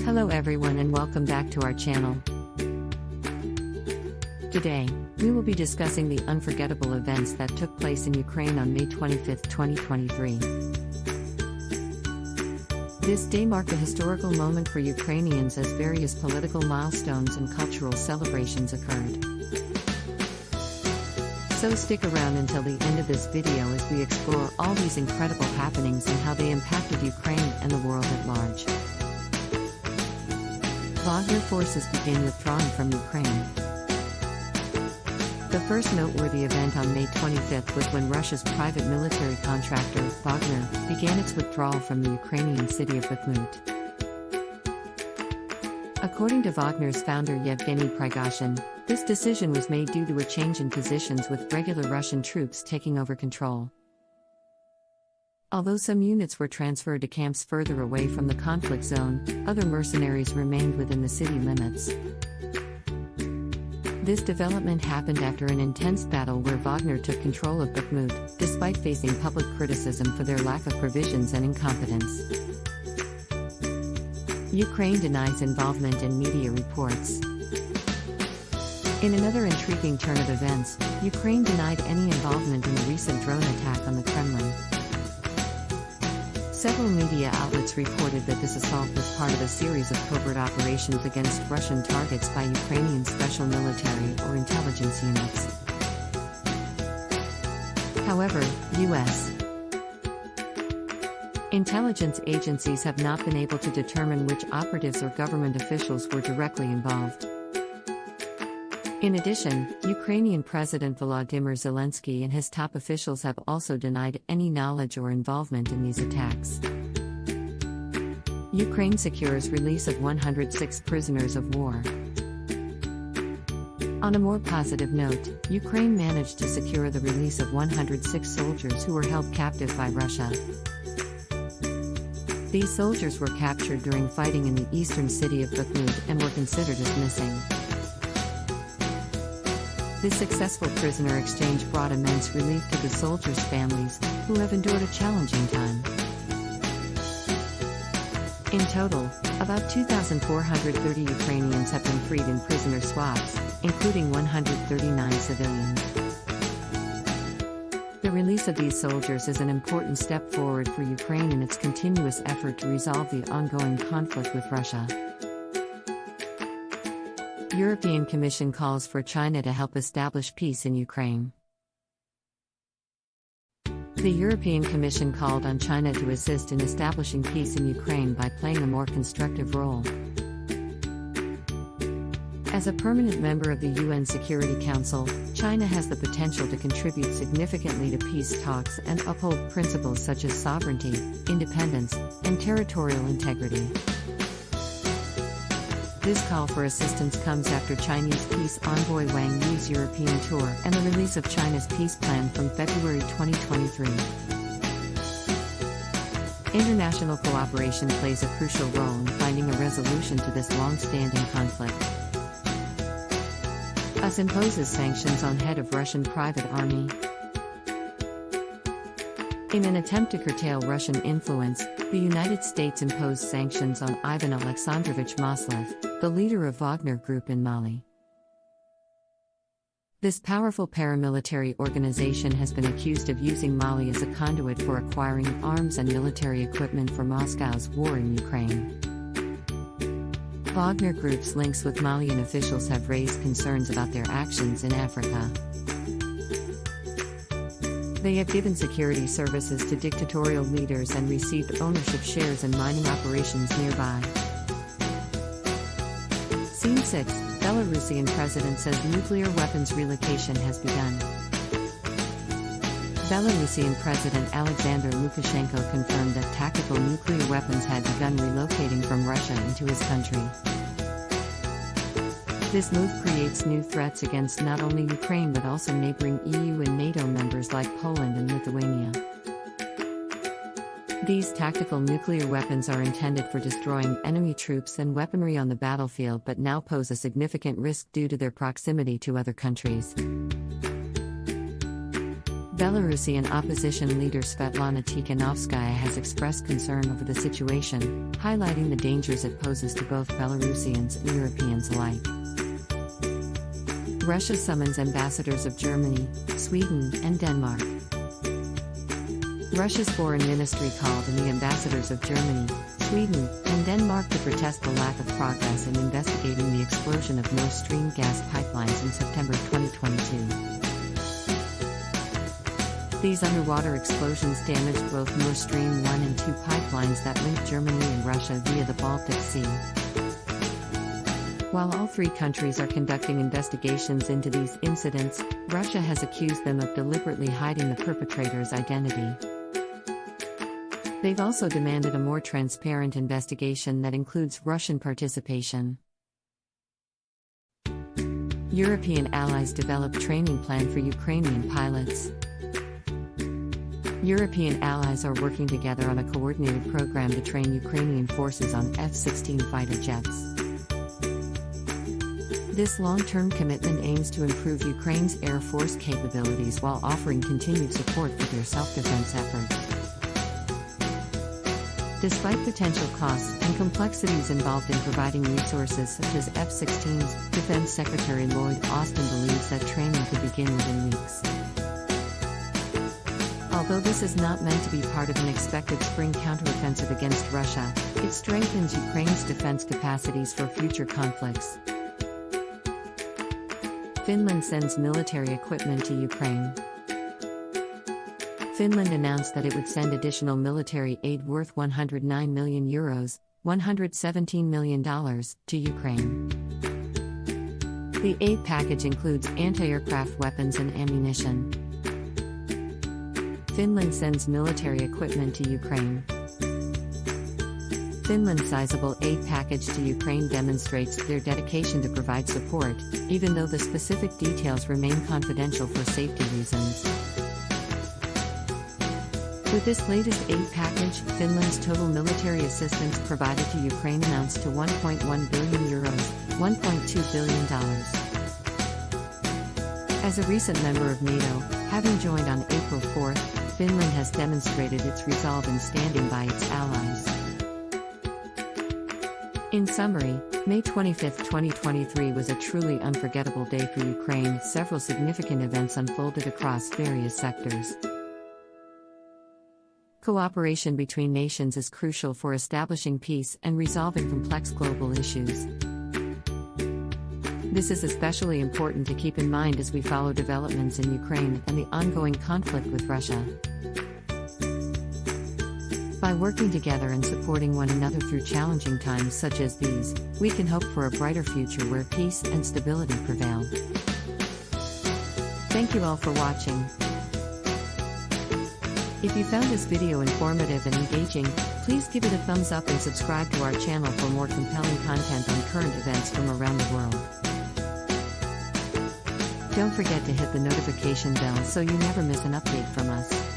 Hello everyone and welcome back to our channel. Today, we will be discussing the unforgettable events that took place in Ukraine on May 25, 2023. This day marked a historical moment for Ukrainians as various political milestones and cultural celebrations occurred. So stick around until the end of this video as we explore all these incredible happenings and how they impacted Ukraine and the world at large. Wagner forces begin withdrawing from Ukraine. The first noteworthy event on May 25 was when Russia's private military contractor, Wagner, began its withdrawal from the Ukrainian city of Bakhmut. According to Wagner's founder Yevgeny Prigozhin, this decision was made due to a change in positions with regular Russian troops taking over control. Although some units were transferred to camps further away from the conflict zone, other mercenaries remained within the city limits. This development happened after an intense battle where Wagner took control of Bakhmut, despite facing public criticism for their lack of provisions and incompetence. Ukraine denies involvement in media reports. In another intriguing turn of events, Ukraine denied any involvement in the recent drone attack on the Kremlin. Several media outlets reported that this assault was part of a series of covert operations against Russian targets by Ukrainian special military or intelligence units. However, U.S. intelligence agencies have not been able to determine which operatives or government officials were directly involved. In addition, Ukrainian President Volodymyr Zelensky and his top officials have also denied any knowledge or involvement in these attacks. Ukraine secures release of 106 prisoners of war. On a more positive note, Ukraine managed to secure the release of 106 soldiers who were held captive by Russia. These soldiers were captured during fighting in the eastern city of Bakhmut and were considered as missing. This successful prisoner exchange brought immense relief to the soldiers' families, who have endured a challenging time. In total, about 2,430 Ukrainians have been freed in prisoner swaps, including 139 civilians. The release of these soldiers is an important step forward for Ukraine in its continuous effort to resolve the ongoing conflict with Russia. European Commission calls for China to help establish peace in Ukraine. The European Commission called on China to assist in establishing peace in Ukraine by playing a more constructive role. As a permanent member of the UN Security Council, China has the potential to contribute significantly to peace talks and uphold principles such as sovereignty, independence, and territorial integrity. This call for assistance comes after Chinese peace envoy Wang Yi's European tour and the release of China's peace plan from February 2023. International cooperation plays a crucial role in finding a resolution to this long-standing conflict. US imposes sanctions on head of Russian private army. In an attempt to curtail Russian influence, the United States imposed sanctions on Ivan Alexandrovich Moslev, the leader of Wagner Group in Mali. This powerful paramilitary organization has been accused of using Mali as a conduit for acquiring arms and military equipment for Moscow's war in Ukraine. Wagner Group's links with Malian officials have raised concerns about their actions in Africa. They have given security services to dictatorial leaders and received ownership shares in mining operations nearby. Scene 6, Belarusian president says nuclear weapons relocation has begun. Belarusian President Alexander Lukashenko confirmed that tactical nuclear weapons had begun relocating from Russia into his country. This move creates new threats against not only Ukraine but also neighboring EU and NATO members like Poland and Lithuania. These tactical nuclear weapons are intended for destroying enemy troops and weaponry on the battlefield but now pose a significant risk due to their proximity to other countries. Belarusian opposition leader Svetlana Tikhanovskaya has expressed concern over the situation, highlighting the dangers it poses to both Belarusians and Europeans alike. Russia summons ambassadors of Germany, Sweden, and Denmark. Russia's foreign ministry called on the ambassadors of Germany, Sweden, and Denmark to protest the lack of progress in investigating the explosion of Nord Stream gas pipelines in September 2022. These underwater explosions damaged both Nord Stream 1 and 2 pipelines that link Germany and Russia via the Baltic Sea. While all three countries are conducting investigations into these incidents, Russia has accused them of deliberately hiding the perpetrator's identity. They've also demanded a more transparent investigation that includes Russian participation. European allies develop training plan for Ukrainian pilots. European allies are working together on a coordinated program to train Ukrainian forces on F-16 fighter jets. This long-term commitment aims to improve Ukraine's air force capabilities while offering continued support for their self-defense efforts. Despite potential costs and complexities involved in providing resources such as F-16s, Defense Secretary Lloyd Austin believes that training could begin within weeks. Although this is not meant to be part of an expected spring counteroffensive against Russia, it strengthens Ukraine's defense capacities for future conflicts. Finland sends military equipment to Ukraine. Finland announced that it would send additional military aid worth €109 million, $117 million, to Ukraine. The aid package includes anti-aircraft weapons and ammunition. Finland sends military equipment to Ukraine. Finland's sizable aid package to Ukraine demonstrates their dedication to provide support, even though the specific details remain confidential for safety reasons. With this latest aid package, Finland's total military assistance provided to Ukraine amounts to €1.1 billion, $1.2 billion. As a recent member of NATO, having joined on April 4, Finland has demonstrated its resolve in standing by its allies. In summary, May 25, 2023 was a truly unforgettable day for Ukraine. Several significant events unfolded across various sectors. Cooperation between nations is crucial for establishing peace and resolving complex global issues. This is especially important to keep in mind as we follow developments in Ukraine and the ongoing conflict with Russia. By working together and supporting one another through challenging times such as these, we can hope for a brighter future where peace and stability prevail. Thank you all for watching. If you found this video informative and engaging, please give it a thumbs up and subscribe to our channel for more compelling content on current events from around the world. Don't forget to hit the notification bell so you never miss an update from us.